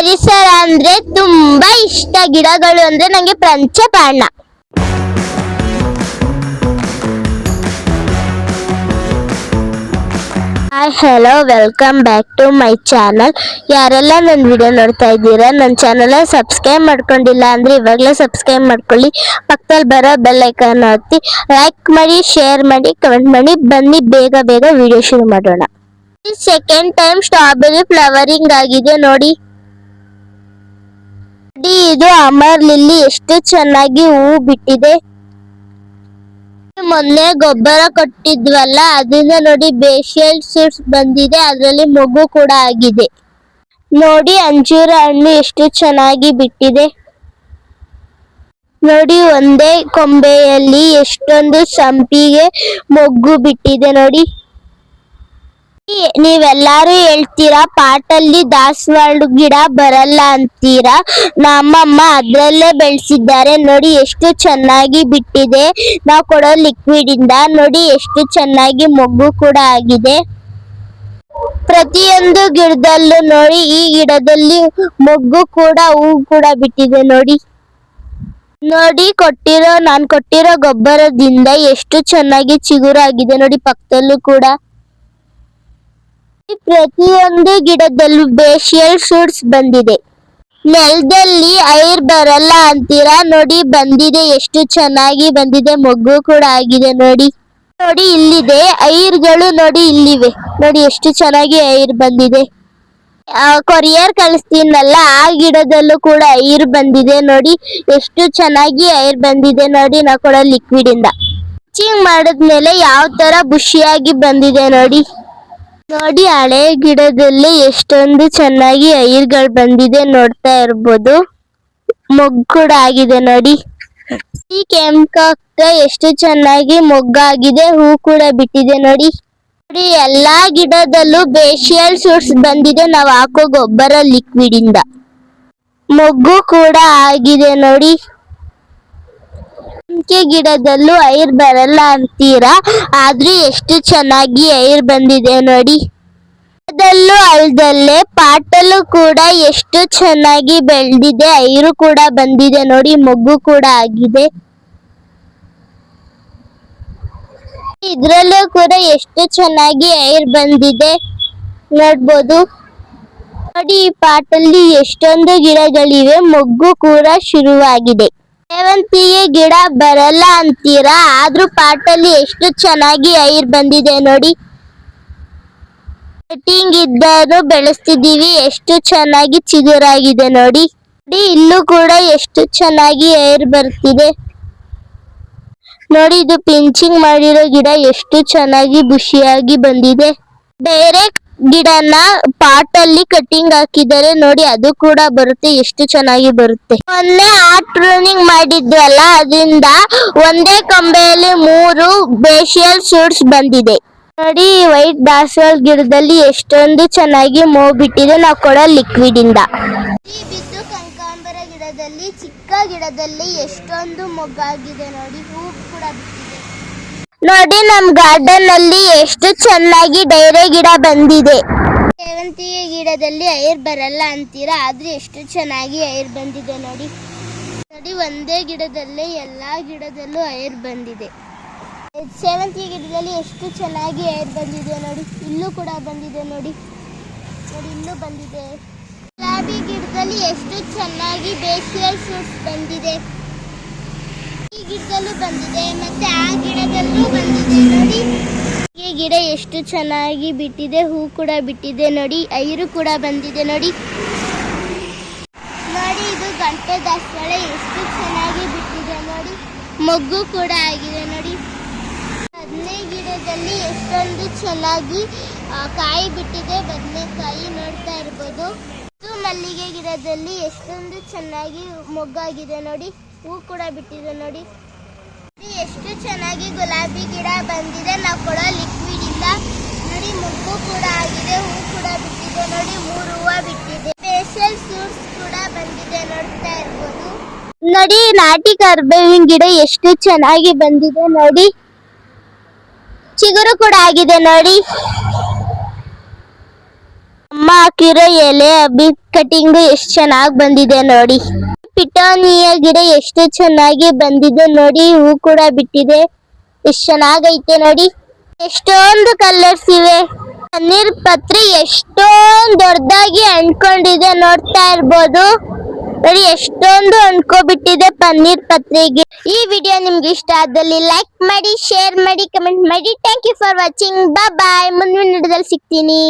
ಪರಿಸರ ಅಂದ್ರೆ ತುಂಬಾ ಇಷ್ಟ. ಗಿಡಗಳು ಅಂದ್ರೆ ನಂಗೆ ಪಂಚಪ್ರಾಣ. Hi hello, welcome back to my channel. ಯಾರೆಲ್ಲ ನನ್ನ ವಿಡಿಯೋ ನೋಡ್ತಾ ಇದ್ದೀರಾ, ನನ್ನ ಚಾನಲ್ ಸಬ್ಸ್ಕ್ರೈಬ್ ಮಾಡ್ಕೊಂಡಿಲ್ಲ ಅಂದ್ರೆ ಇವಾಗಲೇ ಸಬ್ಸ್ಕ್ರೈಬ್ ಮಾಡ್ಕೊಳ್ಳಿ. ಪಕ್ಕದಲ್ಲಿ ಬರೋ ಬೆಲ್ ಐಕಾನ್ ಒತ್ತಿ ಲೈಕ್ ಮಾಡಿ, ಶೇರ್ ಮಾಡಿ, ಕಮೆಂಟ್ ಮಾಡಿ. ಬನ್ನಿ ಬೇಗ ಬೇಗ ವಿಡಿಯೋ ಶುರು ಮಾಡೋಣ. ಸೆಕೆಂಡ್ ಟೈಮ್ ಸ್ಟ್ರಾಬೆರಿ ಫ್ಲವರಿಂಗ್ ಆಗಿದೆ ನೋಡಿ. ಇದು ಅಮರ್ ಲಿಲ್ಲಿ ಎಷ್ಟು ಚೆನ್ನಾಗಿ ಹೂ ಬಿಟ್ಟಿದೆ. ಮೊನ್ನೆ ಗೊಬ್ಬರ ಕೊಟ್ಟಿದ್ವಲ್ಲ, ಅದರಿಂದ ನೋಡಿ ಬೇಸಿಯಲ್ ಸೂಟ್ಸ್ ಬಂದಿದೆ. ಅದರಲ್ಲಿ ಮೊಗ್ಗು ಕೂಡ ಆಗಿದೆ ನೋಡಿ. ಅಂಜೂರ ಹಣ್ಣು ಎಷ್ಟು ಚೆನ್ನಾಗಿ ಬಿಟ್ಟಿದೆ ನೋಡಿ. ಒಂದೇ ಕೊಂಬೆಯಲ್ಲಿ ಎಷ್ಟೊಂದು ಸಂಪಿಗೆ ಮೊಗ್ಗು ಬಿಟ್ಟಿದೆ ನೋಡಿ. ನೀವೆಲ್ಲಾರು ಹೇಳ್ತೀರಾ ಪಾಟಲ್ಲಿ ದಾಸವಾಳ ಗಿಡ ಬರಲ್ಲ ಅಂತೀರಾ. ನಮ್ಮಮ್ಮ ಅದ್ರಲ್ಲೇ ಬೆಳೆಸಿದ್ದಾರೆ ನೋಡಿ, ಎಷ್ಟು ಚೆನ್ನಾಗಿ ಬಿಟ್ಟಿದೆ. ನಾವು ಕೊಡೋ ಲಿಕ್ವಿಡ್ ಇಂದ ನೋಡಿ ಎಷ್ಟು ಚೆನ್ನಾಗಿ ಮೊಗ್ಗು ಕೂಡ ಆಗಿದೆ. ಪ್ರತಿಯೊಂದು ಗಿಡದಲ್ಲೂ ನೋಡಿ, ಈ ಗಿಡದಲ್ಲಿ ಮೊಗ್ಗು ಕೂಡ ಹೂ ಕೂಡ ಬಿಟ್ಟಿದೆ ನೋಡಿ. ನಾನು ಕೊಟ್ಟಿರೋ ಗೊಬ್ಬರದಿಂದ ಎಷ್ಟು ಚೆನ್ನಾಗಿ ಚಿಗುರಾಗಿದೆ ನೋಡಿ. ಪಕ್ಕದಲ್ಲೂ ಕೂಡ ಪ್ರತಿಯೊಂದು ಗಿಡದಲ್ಲೂ ಬೇಸಿಯಲ್ ಶೂಟ್ಸ್ ಬಂದಿದೆ. ನೆಲದಲ್ಲಿ ಐರ್ ಬರಲ್ಲ ಅಂತೀರಾ, ನೋಡಿ ಬಂದಿದೆ, ಎಷ್ಟು ಚೆನ್ನಾಗಿ ಬಂದಿದೆ. ಮೊಗ್ಗು ಕೂಡ ಆಗಿದೆ ನೋಡಿ. ಇಲ್ಲಿದೆ ಐರ್ಗಳು ನೋಡಿ, ಇಲ್ಲಿವೆ ನೋಡಿ ಎಷ್ಟು ಚೆನ್ನಾಗಿ ಐರ್ ಬಂದಿದೆ. ಕೊರಿಯರ್ ಕಳಿಸ್ತೀನಲ್ಲ, ಆ ಗಿಡದಲ್ಲೂ ಕೂಡ ಐರ್ ಬಂದಿದೆ ನೋಡಿ. ಎಷ್ಟು ಚೆನ್ನಾಗಿ ಐರ್ ಬಂದಿದೆ ನೋಡಿ. ನಾವು ಕೊಡೋ ಲಿಕ್ವಿಡ್ ಇಂದ ಚಿಂಗ್ ಮಾಡಿದ್ಮೇಲೆ ಯಾವ ತರ ಬುಷಿಯಾಗಿ ಬಂದಿದೆ ನೋಡಿ. ಹಳೆ ಗಿಡದಲ್ಲಿ ಎಷ್ಟೊಂದು ಚೆನ್ನಾಗಿ ಐರ್ಗಳು ಬಂದಿದೆ, ನೋಡ್ತಾ ಇರ್ಬೋದು. ಮೊಗ್ಗು ಕೂಡ ಆಗಿದೆ ನೋಡಿ. ಈ ಕೆಂಪಕ್ಕ ಎಷ್ಟು ಚೆನ್ನಾಗಿ ಮೊಗ್ಗಾಗಿದೆ, ಹೂ ಕೂಡ ಬಿಟ್ಟಿದೆ ನೋಡಿ. ಎಲ್ಲಾ ಗಿಡದಲ್ಲೂ ಬೇಸಿಯಲ್ ಸೂಟ್ಸ್ ಬಂದಿದೆ. ನಾವು ಹಾಕೋ ಗೊಬ್ಬರ ಲಿಕ್ವಿಡ್ ಇಂದ ಮೊಗ್ಗು ಕೂಡ ಆಗಿದೆ ನೋಡಿ. ಗಿಡದಲ್ಲೂ ಐರ್ ಬರಲ್ಲ ಅಂತೀರಾ, ಆದ್ರೂ ಎಷ್ಟು ಚೆನ್ನಾಗಿ ಐರ್ ಬಂದಿದೆ ನೋಡಿ. ಅದಲ್ಲೂ ಅಲ್ದಲ್ಲೇ ಪಾಟಲ್ಲೂ ಕೂಡ ಎಷ್ಟು ಚೆನ್ನಾಗಿ ಬೆಳೆದಿದೆ, ಐರು ಕೂಡ ಬಂದಿದೆ ನೋಡಿ. ಮೊಗ್ಗು ಕೂಡ ಆಗಿದೆ. ಇದ್ರಲ್ಲೂ ಕೂಡ ಎಷ್ಟು ಚೆನ್ನಾಗಿ ಐರ್ ಬಂದಿದೆ ನೋಡ್ಬೋದು ನೋಡಿ. ಈ ಪಾಟಲ್ಲಿ ಎಷ್ಟೊಂದು ಗಿಡಗಳಿವೆ, ಮೊಗ್ಗು ಕೂಡ ಶುರುವಾಗಿದೆ. ಸೇವಂತಿಗೆ ಗಿಡ ಬರಲ್ಲ ಅಂತೀರಾ, ಆದ್ರೂ ಪಾಟಲ್ಲಿ ಎಷ್ಟು ಚೆನ್ನಾಗಿ ಐರ್ ಬಂದಿದೆ ನೋಡಿ. ಕಟಿಂಗ್ ಇದ್ದರೂ ಬೆಳೆಸ್ತಿದೀವಿ, ಎಷ್ಟು ಚೆನ್ನಾಗಿ ಚಿಗುರಾಗಿದೆ ನೋಡಿ. ಇಲ್ಲೂ ಕೂಡ ಎಷ್ಟು ಚೆನ್ನಾಗಿ ಐರ್ ಬರ್ತಿದೆ ನೋಡಿ. ಇದು ಪಿಂಚಿಂಗ್ ಮಾಡಿರೋ ಗಿಡ ಎಷ್ಟು ಚೆನ್ನಾಗಿ ಬುಷಿಯಾಗಿ ಬಂದಿದೆ. ಬೇರೆ ಗಿಡನ ಪಾಟಲ್ಲಿ ಕಟಿಂಗ್ ಹಾಕಿದರೆ ನೋಡಿ, ಅದು ಕೂಡ ಬರುತ್ತೆ, ಎಷ್ಟು ಚೆನ್ನಾಗಿ ಬರುತ್ತೆ. ಮೊನ್ನೆ ಪ್ರೂನಿಂಗ್ ಮಾಡಿದ್ವಲ್ಲ, ಅದರಿಂದ ಒಂದೇ ಕೊಂಬೆಯಲ್ಲಿ 3 ಬೇಸಿಯಲ್ ಶೂಟ್ಸ್ ಬಂದಿದೆ ನೋಡಿ. ವೈಟ್ ದಾಸವಾಳ ಗಿಡದಲ್ಲಿ ಎಷ್ಟೊಂದು ಚೆನ್ನಾಗಿ ಮೋ ಬಿಟ್ಟಿದೆ, ನಾವು ಕೊಡೋ ಲಿಕ್ವಿಡ್ ಇಂದ. ಬಿದ್ದು ಕನಕಾಂಬರ ಗಿಡದಲ್ಲಿ, ಚಿಕ್ಕ ಗಿಡದಲ್ಲಿ ಎಷ್ಟೊಂದು ಮೊಗ್ಗಾಗಿದೆ ನೋಡಿ, ಹೂ ಕೂಡ ಬಿಟ್ಟಿದೆ ನೋಡಿ. ನಮ್ ಗಾರ್ಡನ್ ಅಲ್ಲಿ ಎಷ್ಟು ಚೆನ್ನಾಗಿ ಡೈರೆ ಗಿಡ ಬಂದಿದೆ. ಸೇವಂತಿಗೆ ಗಿಡದಲ್ಲಿ ಐರ್ ಬರಲ್ಲ ಅಂತೀರಾ, ಆದ್ರೆ ಎಷ್ಟು ಚೆನ್ನಾಗಿ ಐರ್ ಬಂದಿದೆ ನೋಡಿ. ಒಂದೇ ಗಿಡದಲ್ಲೇ ಎಲ್ಲಾ ಗಿಡದಲ್ಲೂ ಐರ್ ಬಂದಿದೆ. ಸೇವಂತಿಗೆ ಗಿಡದಲ್ಲಿ ಎಷ್ಟು ಚೆನ್ನಾಗಿ ಐರ್ ಬಂದಿದೆ ನೋಡಿ. ಇಲ್ಲೂ ಕೂಡ ಬಂದಿದೆ ನೋಡಿ. ಇಲ್ಲೂ ಬಂದಿದೆ. ಗುಲಾಬಿ ಗಿಡದಲ್ಲಿ ಎಷ್ಟು ಚೆನ್ನಾಗಿ ಬೇಸಿಯಲ್ ಶೂಟ್ಸ್ ಬಂದಿದೆ. ಈ ಗಿಡದಲ್ಲೂ ಬಂದಿದೆ, ಮತ್ತೆ ಆ ಗಿಡದಲ್ಲೂ ಬಂದಿದೆ ನೋಡಿ. ಈ ಗಿಡ ಎಷ್ಟು ಚೆನ್ನಾಗಿ ಬಿಟ್ಟಿದೆ, ಹೂ ಕೂಡ ಬಿಟ್ಟಿದೆ ನೋಡಿ. ಐರು ಕೂಡ ಬಂದಿದೆ ನೋಡಿ. ಇದು ಗಂಟೆ ದಾಸವಾಳ ಎಷ್ಟು ಚೆನ್ನಾಗಿ ಬಿಟ್ಟಿದೆ ನೋಡಿ. ಮೊಗ್ಗು ಕೂಡ ಆಗಿದೆ ನೋಡಿ. 15 ಗಿಡದಲ್ಲಿ ಎಷ್ಟೊಂದು ಚೆನ್ನಾಗಿ ಕಾಯಿ ಬಿಟ್ಟಿದೆ, ಬದನೆಕಾಯಿ ನೋಡ್ತಾ ಇರ್ಬೋದು. ಮಲ್ಲಿಗೆ ಗಿಡದಲ್ಲಿ ಎಷ್ಟೊಂದು ಚೆನ್ನಾಗಿ ಮೊಗ್ಗಾಗಿದೆ ನೋಡಿ, ಹೂ ಕೂಡ ಬಿಟ್ಟಿದೆ ನೋಡಿ. ಎಷ್ಟು ಚೆನ್ನಾಗಿ ಗುಲಾಬಿ ಗಿಡ ಬಂದಿದೆ, ನಾವು ಕೊಡೋ ಲಿಕ್ವಿಡ್ ಇಂದ ನೋಡಿ. ಮೊಗ್ಗು ಕೂಡ ಆಗಿದೆ, ಹೂ ಕೂಡ ಬಿಟ್ಟಿದೆ ನೋಡಿ. 3 ಹೂವು ಬಿಟ್ಟಿದೆ. ಬೇಸಿಯಲ್ ಸೂಟ್ಸ್ ಕೂಡ ಬಂದಿದೆ, ನೋಡ್ತಾ ಇರ್ಬೋದು ನೋಡಿ. ನಾಟಿ ಕರ್ಬೇವಿನ ಗಿಡ ಎಷ್ಟು ಚೆನ್ನಾಗಿ ಬಂದಿದೆ ನೋಡಿ. ಚಿಗುರು ಕೂಡ ಆಗಿದೆ ನೋಡಿ. ಅಮ್ಮ ಹಾಕಿರೋ ಎಲೆ ಅಬಿ ಕಟಿಂಗ್ ಎಷ್ಟು ಚೆನ್ನಾಗಿ ಬಂದಿದೆ ನೋಡಿ. ಪಿಟೋನಿಯ ಗಿಡ ಎಷ್ಟು ಚೆನ್ನಾಗಿ ಬಂದಿದೆ ನೋಡಿ. ಹೂ ಕೂಡ ಬಿಟ್ಟಿದೆ. ಎಷ್ಟು ಚೆನ್ನಾಗೈತೆ ನೋಡಿ. ಎಷ್ಟೊಂದು ಕಲರ್ಸ್ ಇವೆ. ಪನ್ನೀರ್ ಪತ್ರಿ ಎಷ್ಟೊಂದು ದೊಡ್ಡದಾಗಿ ಅಂಟ್ಕೊಂಡಿದೆ, ನೋಡ್ತಾ ಇರ್ಬೋದು ನೋಡಿ. ಎಷ್ಟೊಂದು ಅಂಟ್ಕೊಬಿಟ್ಟಿದೆ ಪನ್ನೀರ್ ಪತ್ರಿಗೆ. ಈ ವಿಡಿಯೋ ನಿಮ್ಗೆ ಇಷ್ಟ ಆದಲ್ಲಿ ಲೈಕ್ ಮಾಡಿ, ಶೇರ್ ಮಾಡಿ, ಕಮೆಂಟ್ ಮಾಡಿ. Thank you for watching. Bye. ಮುಂದಿನ ವಿಡಿಯೋದಲ್ಲಿ ಸಿಗ್ತೀನಿ.